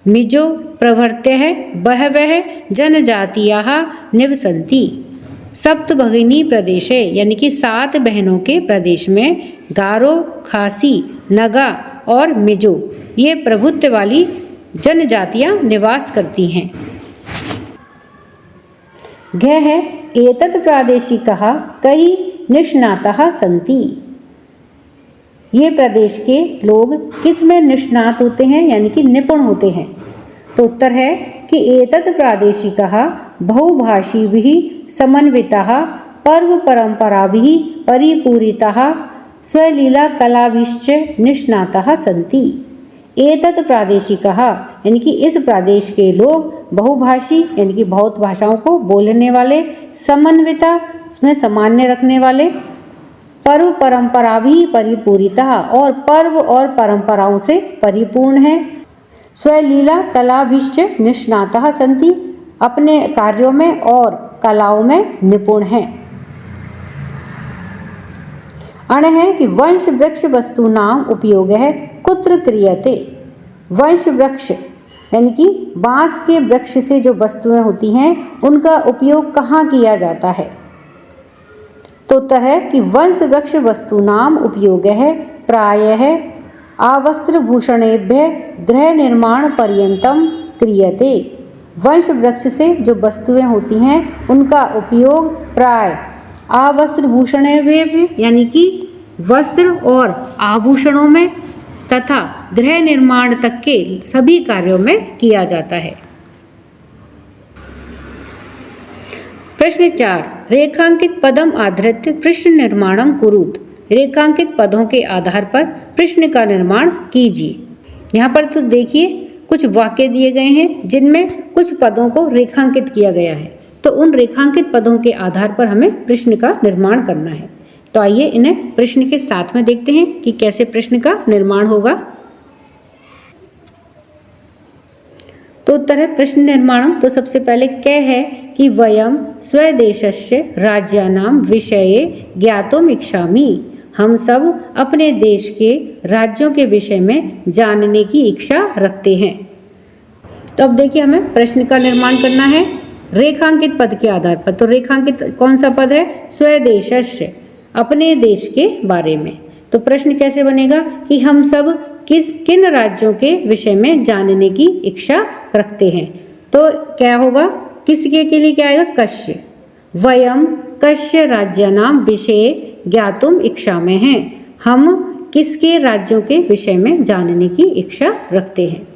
मिजो प्रभृतयः बहवः जनजातियाः निवसन्ति। सप्त भगिनी प्रदेशे यानी कि 7 बहनों के प्रदेश में गारो, खासी, नगा और मिजो ये प्रभुत्व वाली जनजातियां निवास करती हैं। घ है एतत् प्रादेशिकः कई निष्णाताः सन्ति। ये प्रदेश के लोग किस में निष्णात होते हैं यानी कि निपुण होते हैं? तो उत्तर है कि एतत् प्रादेशिकः बहुभाषिभिः समन्वितः पर्व परंपराभिः परिपूरितः स्वलीला कलाभिश्च निष्णाताः सन्ति। एतत् प्रादेशिकः यानी कि इस प्रदेश के लोग बहुभाषी यानी कि बहुत भाषाओं को बोलने वाले, समन्विता इसमें सामान्य रखने वाले, पर्व परंपरा भी परिपूरिता और पर्व और परंपराओं से परिपूर्ण है, स्वलीला कलाभिश्च निष्णाताः सन्ति अपने कार्यों में और कलाओं में निपुण हैं। अण है कि वंश वृक्ष वस्तूनाम उपयोग है कुत्र क्रियते। वंश वृक्ष यानी कि बांस के वृक्ष से जो वस्तुएं होती हैं उनका उपयोग कहाँ किया जाता है? तो उत्तर है कि वंश वृक्ष वस्तूनाम उपयोग है प्रायः आवस्त्र भूषणेभ्य गृह निर्माण पर्यंतम क्रियते। वंश वृक्ष से जो वस्तुएं होती हैं उनका उपयोग प्राय आवस्त्र भूषणेभ्य यानी कि वस्त्र और आभूषणों में तथा गृह निर्माण तक के सभी कार्यों में किया जाता है। प्रश्न 4, रेखांकित पदम आधृत्य प्रश्न निर्माणम कुरुत। रेखांकित पदों के आधार पर प्रश्न का निर्माण कीजिए। यहाँ पर तो देखिए कुछ वाक्य दिए गए हैं जिनमें कुछ पदों को रेखांकित किया गया है, तो उन रेखांकित पदों के आधार पर हमें प्रश्न का निर्माण करना है। तो आइए इन्हें प्रश्न के साथ में देखते हैं कि कैसे प्रश्न का निर्माण होगा। तो उत्तर है प्रश्न निर्माणम। तो सबसे पहले क्या है कि वयम स्वदेशस्य राज्यानाम विषये ज्ञातुम इच्छामि। हम सब अपने देश के राज्यों के विषय में जानने की इच्छा रखते हैं। तो अब देखिए हमें प्रश्न का निर्माण करना है रेखांकित पद के आधार पर। तो रेखांकित कौन सा पद है? स्वदेशस्य, अपने देश के बारे में। तो प्रश्न कैसे बनेगा कि हम सब किन राज्यों के विषय में जानने की इच्छा रखते हैं। तो क्या होगा, किसके के लिए क्या आएगा? कस्य। वयम कस्य राज्यानां विषये ज्ञातुम इच्छा में हैं, हम किसके राज्यों के विषय में जानने की इच्छा रखते हैं।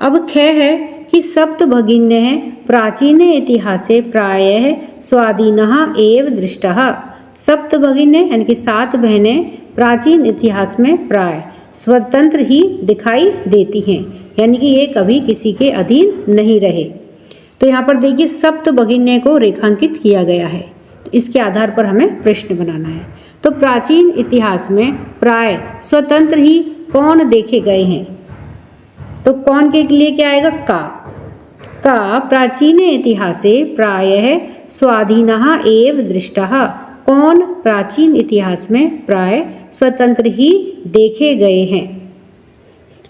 अब ख है कि सप्त भगिन्यः प्राचीने इतिहासे प्रायः स्वाधीनः एव दृष्टः। सप्त भगिन्य यानी कि 7 बहनें प्राचीन इतिहास में प्राय स्वतंत्र ही दिखाई देती हैं, यानी कि ये कभी किसी के अधीन नहीं रहे। तो यहाँ पर देखिए सप्त भगिन्य को रेखांकित किया गया है। तो इसके आधार पर हमें प्रश्न बनाना है। तो प्राचीन इतिहास में प्राय स्वतंत्र ही कौन देखे गए हैं? तो कौन के लिए क्या आएगा? का प्राचीने इतिहासे प्रायः स्वाधीनः एव दृष्टः। कौन प्राचीन इतिहास में प्राय स्वतंत्र ही देखे गए हैं।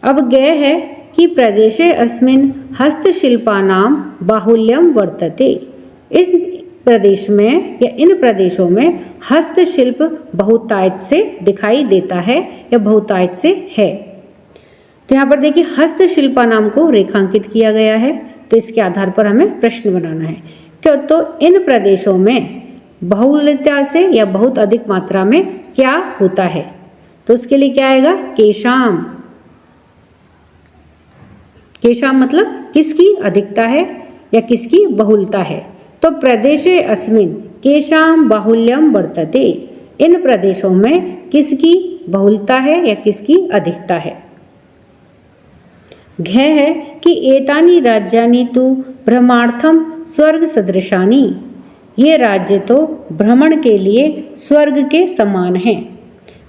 अब गय है कि प्रदेशे अस्मिन् हस्तशिल्पानां बाहुल्यम वर्तते। इस प्रदेश में या इन प्रदेशों में हस्तशिल्प बहुतायत से दिखाई देता है या बहुतायत से है। तो यहाँ पर देखिए हस्तशिल्पा नाम को रेखांकित किया गया है। तो इसके आधार पर हमें प्रश्न बनाना है कि तो इन प्रदेशों में बहुलता से या बहुत अधिक मात्रा में क्या होता है। तो उसके लिए क्या आएगा? केशाम। केशाम मतलब किसकी अधिकता है या किसकी बहुलता है। तो प्रदेशे अस्मिन् केशाम बाहुल्यम वर्तते। इन प्रदेशों में किसकी बहुलता है या किसकी अधिकता है। घ है कि एतानि राज्यानि तु भ्रमणार्थम स्वर्ग सदृशानि। ये राज्य तो भ्रमण के लिए स्वर्ग के समान हैं।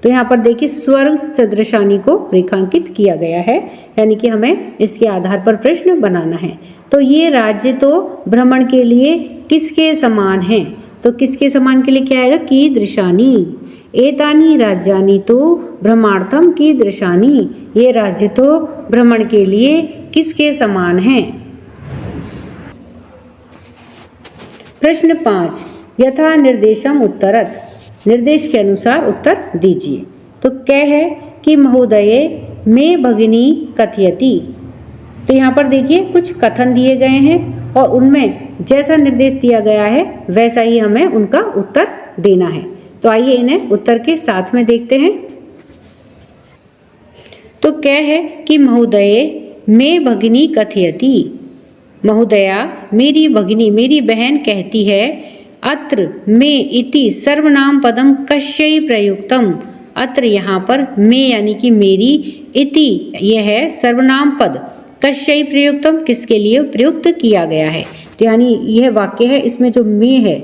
तो यहाँ पर देखिए स्वर्ग सदृशानि को रेखांकित किया गया है, यानी कि हमें इसके आधार पर प्रश्न बनाना है। तो ये राज्य तो भ्रमण के लिए किसके समान हैं? तो किसके समान के लिए क्या आएगा? कीदृशानि। एतानि राज्यानि तो भ्रमणार्थम कीदृशानि। ये राज्य तो भ्रमण के लिए किसके समान हैं। प्रश्न 5 यथा निर्देशम उत्तरत। निर्देश के अनुसार उत्तर दीजिए। तो क्या है कि महोदये मे भगिनी कथयति। तो यहाँ पर देखिए कुछ कथन दिए गए हैं और उनमें जैसा निर्देश दिया गया है वैसा ही हमें उनका उत्तर देना है। तो आइए इन्हें उत्तर के साथ में देखते हैं। तो क्या है कि महोदये मे भगिनी कथयति। महोदया मेरी भगिनी मेरी बहन कहती है अत्र मे इति सर्वनाम पदम कस्यै प्रयुक्तम। अत्र यहाँ पर मे यानी कि मेरी, इति यह है सर्वनाम पद, कस्यै प्रयुक्तम किसके लिए प्रयुक्त किया गया है। तो यानी यह वाक्य है, इसमें जो मे है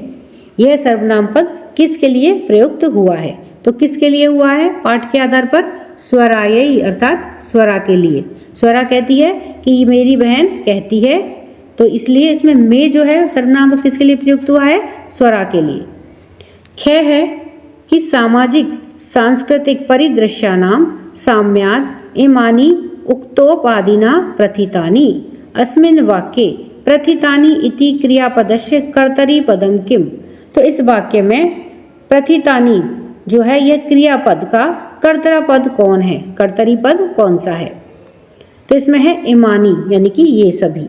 यह सर्वनाम पद किसके लिए प्रयुक्त हुआ है। तो किसके लिए हुआ है? पाठ के आधार पर स्वरायै अर्थात स्वरा के लिए। स्वरा कहती है कि मेरी बहन कहती है, तो इसलिए इसमें मे जो है सर्वनाम पद किसके लिए प्रयुक्त हुआ है? स्वरा के लिए। ख है कि सामाजिक सांस्कृतिक परिदृश्यानां साम्यात् इमानि उक्तोपादिना प्रथितानि। अस्मिन् वाक्ये प्रथितानि इति क्रियापदस्य कर्तरीपदं किम। तो इस वाक्य में प्रथितानि जो है यह क्रियापद का कर्तरा पद कौन है, कर्तरी पद कौन सा है। तो इसमें है इमानी यानी कि ये सभी।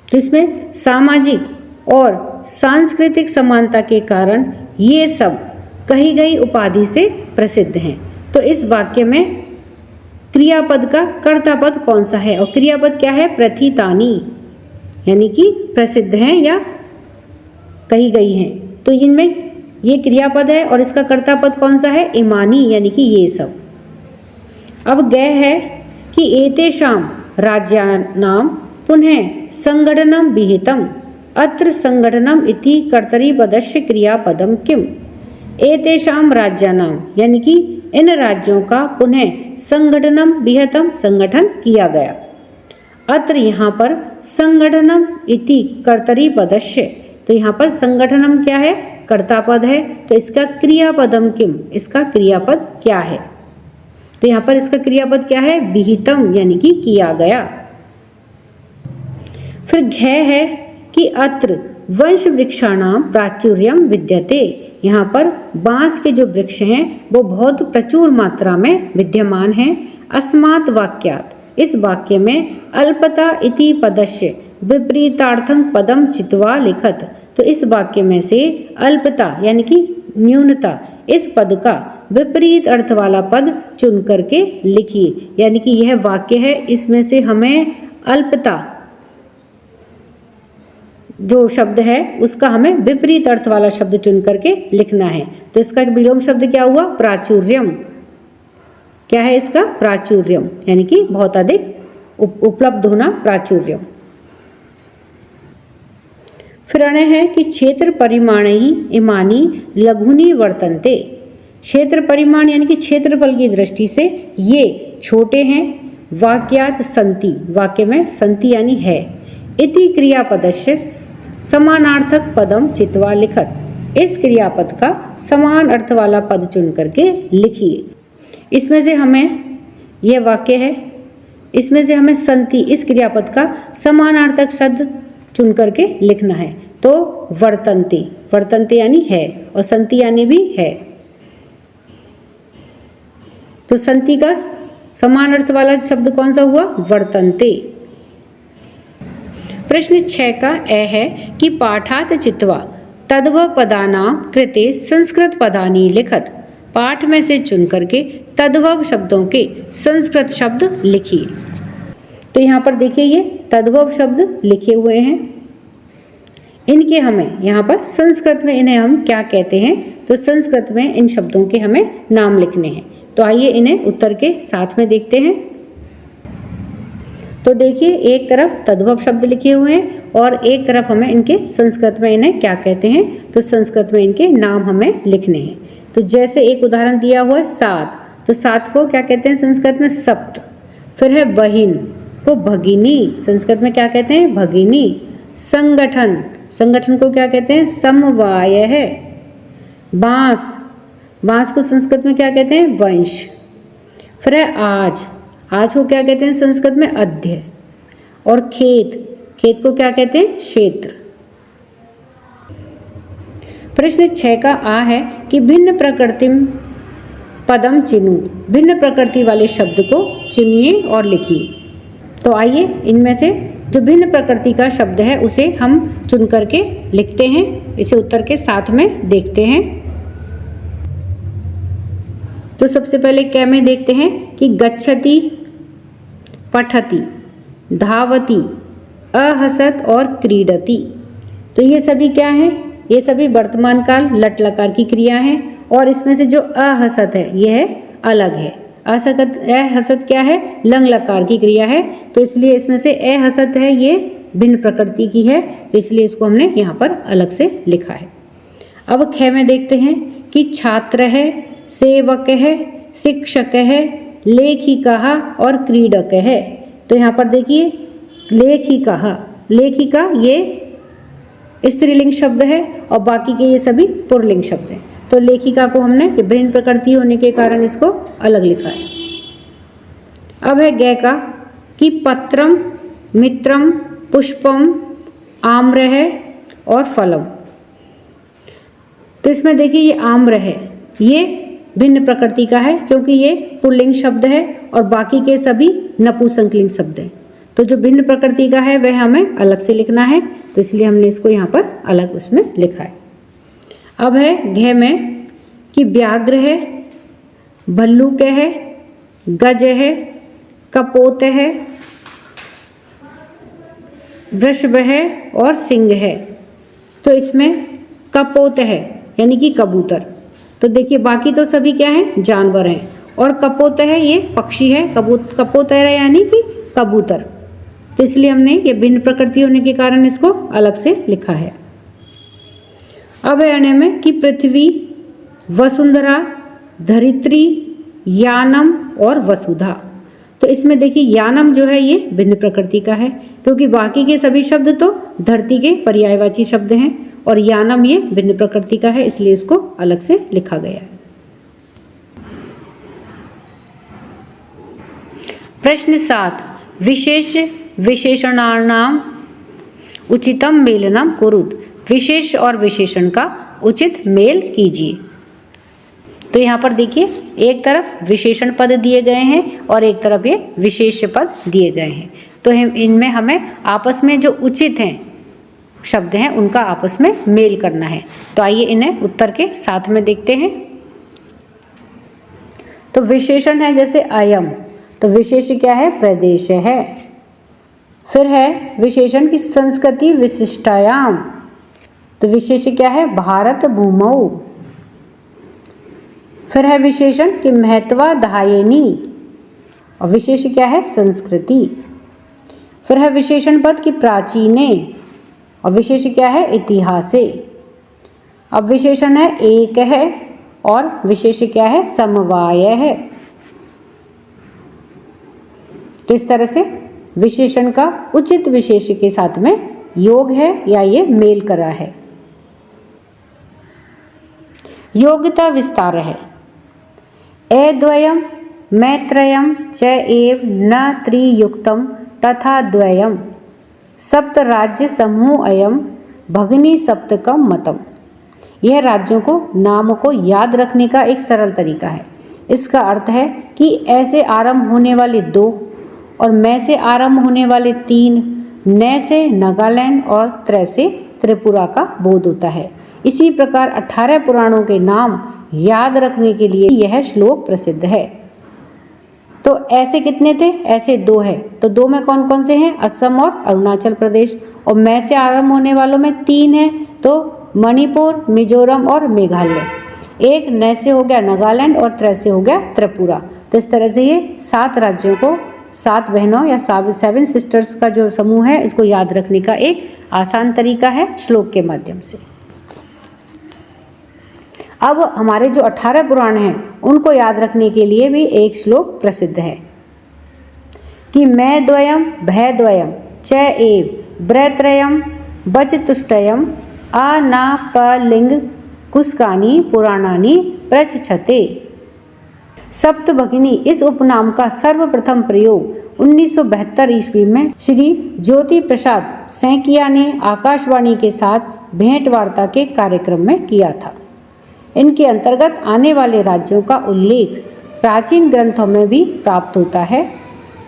तो इसमें सामाजिक और सांस्कृतिक समानता के कारण ये सब कही गई उपाधि से प्रसिद्ध हैं। तो इस वाक्य में क्रियापद का कर्ता पद कौन सा है, और क्रियापद क्या है? प्रथितानि यानी कि प्रसिद्ध हैं या कही गई हैं। तो इनमें ये क्रियापद है और इसका कर्ता पद कौन सा है? इमानी यानी कि ये सब। अब गय है कि एतेषां राज्यानां पुनः संगठनम विहितम। अत्र संगठनम इति कर्तरीपदस्य क्रियापदम किम। एतेषां राज्यानां यानी कि इन राज्यों का पुनः संगठनम विहितम संगठन किया गया। अत्र यहाँ पर संगठनम इति कर्तरीपदस्य, तो यहाँ पर संगठनम क्या है? कर्ता पद है। तो इसका क्रियापदम किम, इसका क्रियापद क्या है? तो यहाँ पर इसका क्रियापद क्या है? विहितम यानी कि किया गया। फिर घ है कि अत्र वंश वृक्षाणाम प्राचुर्यम विद्यते। यहाँ पर बांस के जो वृक्ष हैं वो बहुत प्रचुर मात्रा में विद्यमान हैं। अस्मात् वाक्यात, इस वाक्य में अल्पता इति पदस्य विपरीतार्थं पदम चित्वा लिखत। तो इस वाक्य में से अल्पता यानी कि न्यूनता इस पद का विपरीत अर्थ वाला पद चुन करके लिखिए। यानी कि यह वाक्य है, इसमें से हमें अल्पता जो शब्द है उसका हमें विपरीत अर्थ वाला शब्द चुन करके लिखना है। तो इसका विलोम शब्द क्या हुआ? प्राचुर्यम। क्या है इसका? प्राचुर्यम, यानी कि बहुत अधिक उपलब्ध होना, प्राचुर्यम। फिर आने हैं कि क्षेत्र परिमाणी इमानी लघुनी वर्तन्ते। क्षेत्र परिमाण यानी कि क्षेत्रफल की दृष्टि से ये छोटे हैं। वाक्यात संति, वाक्य में संति यानी है। इति क्रियापदस्य समानार्थक पदम चित्वा लिखत। इस क्रियापद का समान अर्थ वाला पद चुन करके लिखिए। इसमें से हमें यह वाक्य है, इसमें से हमें संति इस क्रियापद का समानार्थक शब्द चुन करके लिखना है। तो वर्तन्ते, वर्तन्ते यानी है और संति यानी भी है। तो संति का समान अर्थ वाला शब्द कौन सा हुआ? वर्तन्ते। प्रश्न 6 का ए है कि पाठात चित्वा तद्भव पदानां कृते संस्कृत पदानि लिखत। पाठ में से चुन करके तद्भव शब्दों के संस्कृत शब्द लिखिए। तो यहाँ पर देखिए ये तद्भव शब्द लिखे हुए हैं, इनके हमें यहाँ पर संस्कृत में इन्हें हम क्या कहते हैं? तो संस्कृत में इन शब्दों के हमें नाम लिखने हैं। तो आइए इन्हें उत्तर के साथ में देखते हैं। तो देखिए एक तरफ तद्भव शब्द लिखे हुए हैं और एक तरफ हमें इनके संस्कृत में इन्हें क्या कहते हैं? तो संस्कृत में इनके नाम हमें लिखने हैं। तो जैसे एक उदाहरण दिया हुआ है सात, तो सात को क्या कहते हैं संस्कृत में? सप्त। फिर है बहिन को भगिनी, संस्कृत में क्या कहते हैं? भगिनी। संगठन, संगठन को क्या कहते हैं? समवाय है। बांस, बांस को संस्कृत में क्या कहते हैं? वंश। फिर है आज, आज को क्या कहते हैं संस्कृत में? अध्य। और खेत, खेत को क्या कहते हैं? क्षेत्र। प्रश्न 6 का आ है कि भिन्न प्रकृतिम पदम चिनुत। भिन्न प्रकृति वाले शब्द को चुनिए और लिखिए। तो आइए इनमें से जो भिन्न प्रकृति का शब्द है उसे हम चुन करके लिखते हैं। इसे उत्तर के साथ में देखते हैं। तो सबसे पहले क्या में देखते हैं कि गच्छति, पठति, धावति, अहसत और क्रीडति। तो ये सभी क्या हैं? ये सभी वर्तमान काल लट लकार की क्रिया हैं। और इसमें से जो अहसत है यह अलग है। असकत अहसत क्या है? लंग लकार की क्रिया है। तो इसलिए इसमें से अहसत है ये भिन्न प्रकृति की है, तो इसलिए इसको हमने यहाँ पर अलग से लिखा है। अब ख में देखते हैं कि छात्र है, सेवक है, शिक्षक है, लेखिका और क्रीडक है। तो यहाँ पर देखिए लेखिका, लेखिका ये स्त्रीलिंग शब्द है और बाकी के ये सभी पुल्लिंग शब्द हैं। तो लेखिका को हमने भिन्न प्रकृति होने के कारण इसको अलग लिखा है। अब है ग का कि पत्रम, मित्रम, पुष्पम, आम्र है और फलम। तो इसमें देखिए ये आम्र है, ये भिन्न प्रकृति का है क्योंकि ये पुल्लिंग शब्द है और बाकी के सभी नपुंसकलिंग शब्द हैं। तो जो भिन्न प्रकृति का है वह हमें अलग से लिखना है, तो इसलिए हमने इसको यहाँ पर अलग उसमें लिखा है। अब है घ में कि व्याघ्र है, भल्लुक है, गज है, कपोत है, वृषभ है और सिंह है। तो इसमें कपोत है यानी कि कबूतर। तो देखिए बाकी तो सभी क्या हैं? जानवर हैं। और कपोत है ये पक्षी है, कपोत है यानी कि कबूतर। तो इसलिए हमने ये भिन्न प्रकृति होने के कारण इसको अलग से लिखा है। अब है अण्य में कि पृथ्वी, वसुंधरा, धरित्री, यानम और वसुधा। तो इसमें देखिए यानम जो है ये भिन्न प्रकृति का है क्योंकि बाकी के सभी शब्द तो धरती के पर्यायवाची शब्द हैं और यानम ये भिन्न प्रकृति का है, इसलिए इसको अलग से लिखा गया है। प्रश्न 7 विशेष विशेषणानाम उचितम मेलनम कुरुत, विशेष और विशेषण का उचित मेल कीजिए। तो यहाँ पर देखिए, एक तरफ विशेषण पद दिए गए हैं और एक तरफ ये विशेष्य पद दिए गए हैं। तो इनमें हमें आपस में जो उचित हैं शब्द हैं उनका आपस में मेल करना है। तो आइए इन्हें उत्तर के साथ में देखते हैं। तो विशेषण है जैसे अयम, तो विशेष्य क्या है? प्रदेश है। फिर है विशेषण की संस्कृति विशिष्टायाम, तो विशेष्य क्या है? भारत भूमौ। फिर है विशेषण कि महत्वाधायिनी, और विशेष्य क्या है? संस्कृति। फिर है विशेषण पद की प्राचीने, और विशेष्य क्या है? इतिहासे। अब विशेषण है एक है और विशेष्य क्या है? समवाय है। तो इस तरह से विशेषण का उचित विशेष्य के साथ में योग है या ये मेल करा है। योग्यता विस्तार है। एद्वयम मैत्रयम च एव न त्रियुक्तम तथा द्वयम सप्त राज्य समूह अयम भगनी सप्तकम मतम। यह राज्यों को नाम को याद रखने का एक सरल तरीका है। इसका अर्थ है कि ऐसे आरंभ होने वाले 2 और मैं से आरंभ होने वाले 3, न से नागालैंड और त्र से त्रिपुरा का बोध होता है। इसी प्रकार 18 पुराणों के नाम याद रखने के लिए यह श्लोक प्रसिद्ध है। तो ऐसे कितने थे? ऐसे 2 है। तो 2 में कौन कौन से हैं? असम और अरुणाचल प्रदेश। और मैं से आरंभ होने वालों में 3 है, तो मणिपुर, मिजोरम और मेघालय। एक न से हो गया नागालैंड और त्र से हो गया त्रिपुरा। तो इस तरह से ये 7 राज्यों को, 7 बहनों या 7 सिस्टर्स का जो समूह है, इसको याद रखने का एक आसान तरीका है श्लोक के माध्यम से। अब हमारे जो 18 पुराण हैं उनको याद रखने के लिए भी एक श्लोक प्रसिद्ध है कि मैं द्वयम भय द्वयम च एव ब्रत्रयम बचतुष्टयम अनापलिंग कुस्कानी पुराणानी प्रचछते। सप्तभगिनी इस उपनाम का सर्वप्रथम प्रयोग 1972 ईस्वी में श्री ज्योति प्रसाद सैकिया ने आकाशवाणी के साथ भेंट वार्ता के कार्यक्रम में किया था। इनके अंतर्गत आने वाले राज्यों का उल्लेख प्राचीन ग्रंथों में भी प्राप्त होता है,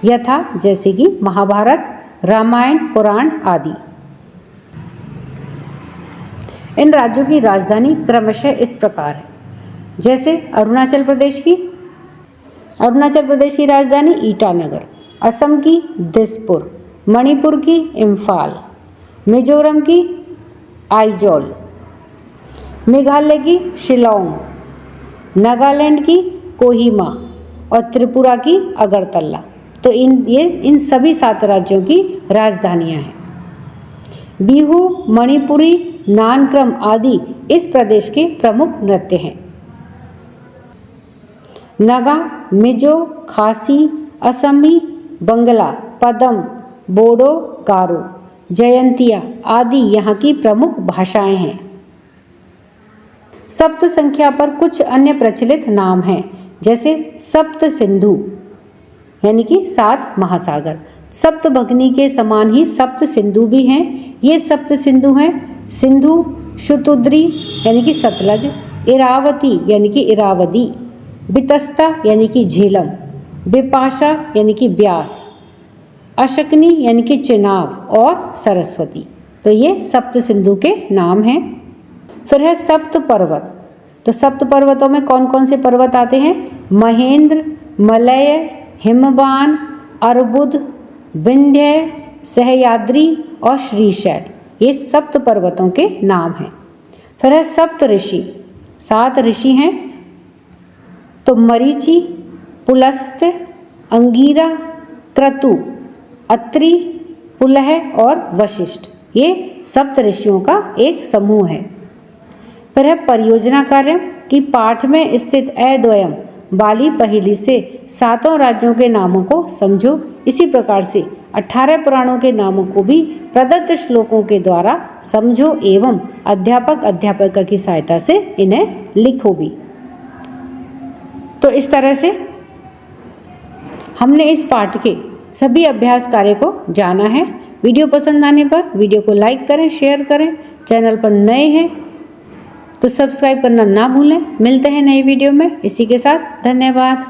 यथा जैसे कि महाभारत, रामायण, पुराण आदि। इन राज्यों की राजधानी क्रमशः इस प्रकार है, जैसे अरुणाचल प्रदेश की राजधानी ईटानगर, असम की दिसपुर, मणिपुर की इम्फाल, मिजोरम की आइजोल, मेघालय की शिलोंग, नागालैंड की कोहिमा और त्रिपुरा की अगरतला। तो इन सभी 7 राज्यों की राजधानियां हैं। बिहू, मणिपुरी, नानक्रम आदि इस प्रदेश के प्रमुख नृत्य हैं। नगा, मिजो, खासी, असमी, बंगला, पदम, बोडो, गारो, जयंतिया आदि यहाँ की प्रमुख भाषाएं हैं। सप्त संख्या पर कुछ अन्य प्रचलित नाम हैं, जैसे सप्त सिंधु यानी कि 7 महासागर। सप्तभगिनी के समान ही सप्त सिंधु भी हैं। ये सप्त सिंधु हैं सिंधु, शुतुद्री यानी कि सतलज, इरावती यानी कि इरावदी, बितस्ता यानी कि झेलम, बिपाशा यानी कि ब्यास, अशकनी यानी कि चिनाब और सरस्वती। तो ये सप्त सिंधु के नाम हैं। फिर है सप्त पर्वत। तो सप्त पर्वतों में कौन कौन से पर्वत आते हैं? महेंद्र, मलय, हिमवान, अर्बुद, विंध्य, सह्याद्री और श्रीशैल। ये सप्त पर्वतों के नाम हैं। फिर है सप्त ऋषि। 7 ऋषि हैं। तो मरीचि, पुलस्त्य, अंगीरा, क्रतु, अत्रि, पुलह और वशिष्ठ। ये सप्त ऋषियों का एक समूह है। फिर है परियोजना कार्य की पाठ में स्थित अद्वयम वाली पहेली से 7 राज्यों के नामों को समझो। इसी प्रकार से 18 पुराणों के नामों को भी प्रदत्त श्लोकों के द्वारा समझो एवं अध्यापक की सहायता से इन्हें लिखो भी। तो इस तरह से हमने इस पाठ के सभी अभ्यास कार्य को जाना है। वीडियो पसंद आने पर वीडियो को लाइक करें, शेयर करें। चैनल पर नए हैं तो सब्सक्राइब करना ना भूलें। मिलते हैं नई वीडियो में। इसी के साथ धन्यवाद।